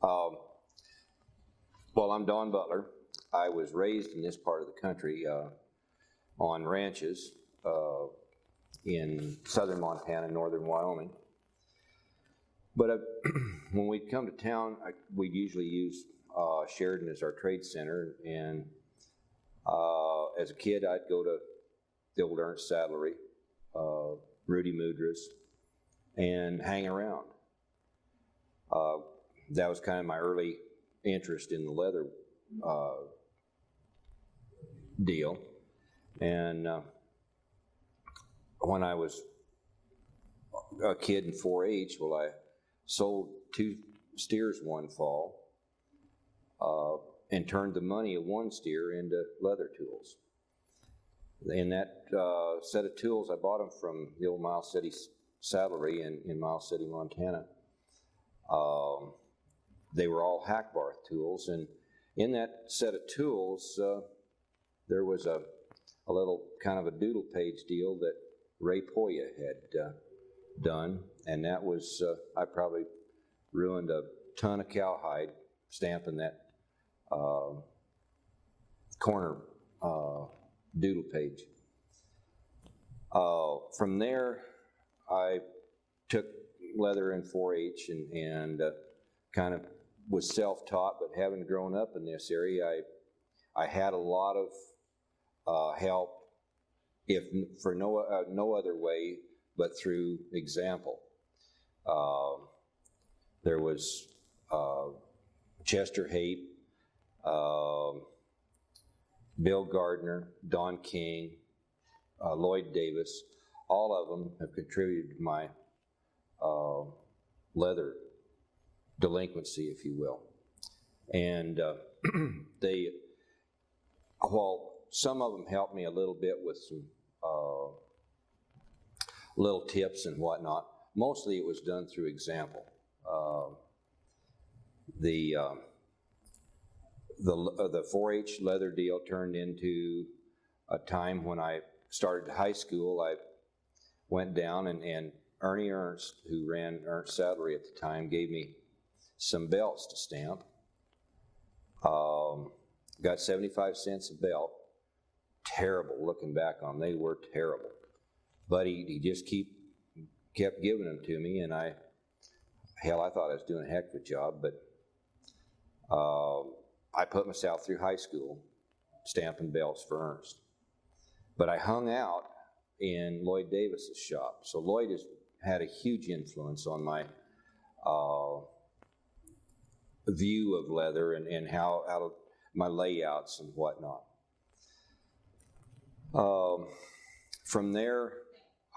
Um, well, I'm Don Butler. I was raised in this part of the country on ranches in southern Montana, northern Wyoming. But when we'd come to town, we'd usually use Sheridan as our trade center. And as a kid, I'd go to the old Ernst Saddlery, Rudy Mudra's, and hang around. That was kind of my early interest in the leather deal. And when I was a kid in 4-H, well, I sold 2 steers one fall and turned the money of 1 steer into leather tools. In that set of tools, I bought them from the old Miles City Saddlery in Miles City, Montana. They were all hack bar tools, and in that set of tools, there was a little kind of a doodle page deal that Ray Poya had done, and that was, I probably ruined a ton of cowhide stamping that corner doodle page. From there, I took leather in 4-H and kind of was self-taught, but having grown up in this area, I had a lot of help, if for no other way but through example. There was Chester Hape, Bill Gardner, Don King, Lloyd Davis. All of them have contributed to my leather delinquency, if you will. And while some of them helped me a little bit with some little tips and whatnot, mostly it was done through example. The 4-H leather deal turned into a time when I started high school. I went down and Ernie Ernst, who ran Ernst Saddlery at the time, gave me some belts to stamp. Got 75 cents a belt. Terrible looking back on them. They were terrible. But he just kept giving them to me, and I thought I was doing a heck of a job, but I put myself through high school stamping belts for Ernst. But I hung out in Lloyd Davis's shop. So Lloyd has had a huge influence on my view of leather and how my layouts and whatnot. From there,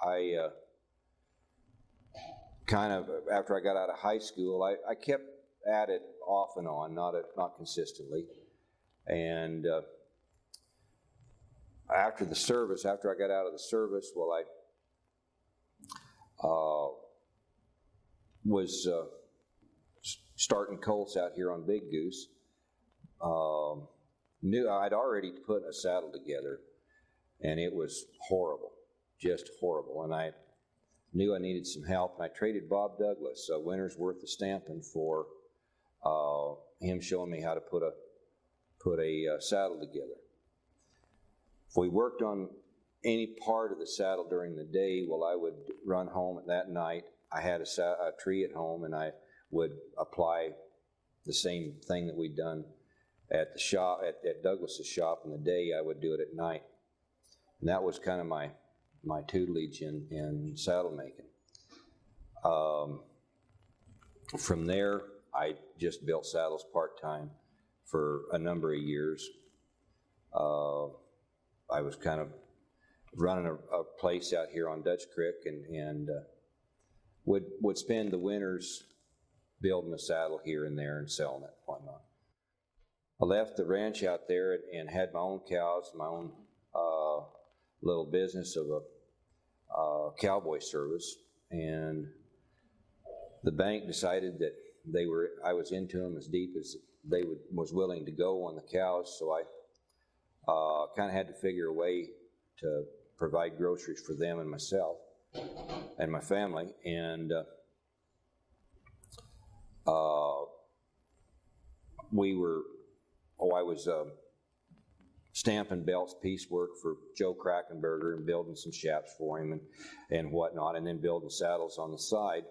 I kind of, after I got out of high school, I kept at it off and on, not consistently. And after I got out of the service, well, I was starting colts out here on Big Goose. Knew I'd already put a saddle together, and it was horrible, just horrible. And I knew I needed some help, and I traded Bob Douglas a winter's worth of stamping for him showing me how to put a saddle together. If we worked on any part of the saddle during the day, well, I would run home that night. I had a tree at home, and I would apply the same thing that we'd done at the shop, at Douglas's shop in the day. I would do it at night. And that was kind of my tutelage in saddle making. From there, I just built saddles part-time for a number of years. I was kind of running a place out here on Dutch Creek and would spend the winters building a saddle here and there and selling it and whatnot. I left the ranch out there and had my own cows, my own little business of a cowboy service, and the bank decided that I was into them as deep as they was willing to go on the cows, so I kind of had to figure a way to provide groceries for them and myself and my family, and I was stamping belts, piecework for Joe Krakenberger and building some shaps for him and whatnot, and then building saddles on the side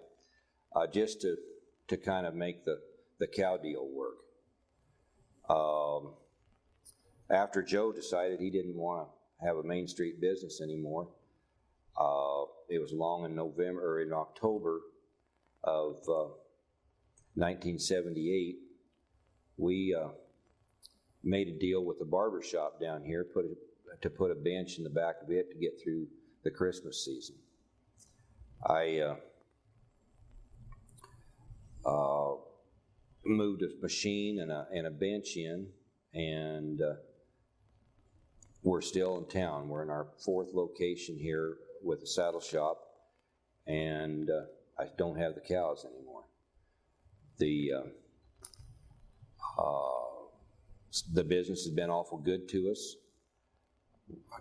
just to kind of make the cow deal work. After Joe decided he didn't want to have a Main Street business anymore, it was along in October of 1978, we made a deal with the barber shop down here to put a bench in the back of it to get through the Christmas season. I moved a machine and a bench in, and we're still in town. We're in our 4th location here with the saddle shop, and I don't have the cows anymore. The business has been awful good to us,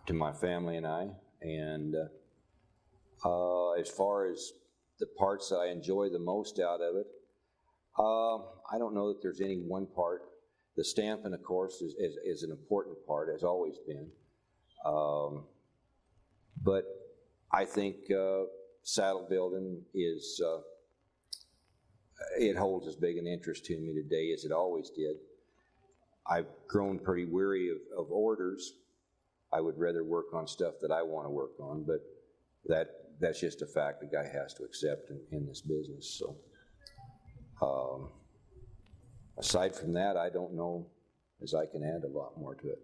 to my family and I, and as far as the parts that I enjoy the most out of it, I don't know that there's any one part. The stamping, of course, is an important part, has always been. But I think saddle building is, it holds as big an interest to me today as it always did. I've grown pretty weary of orders. I would rather work on stuff that I want to work on, but that's just a fact a guy has to accept in this business. So aside from that, I don't know as I can add a lot more to it.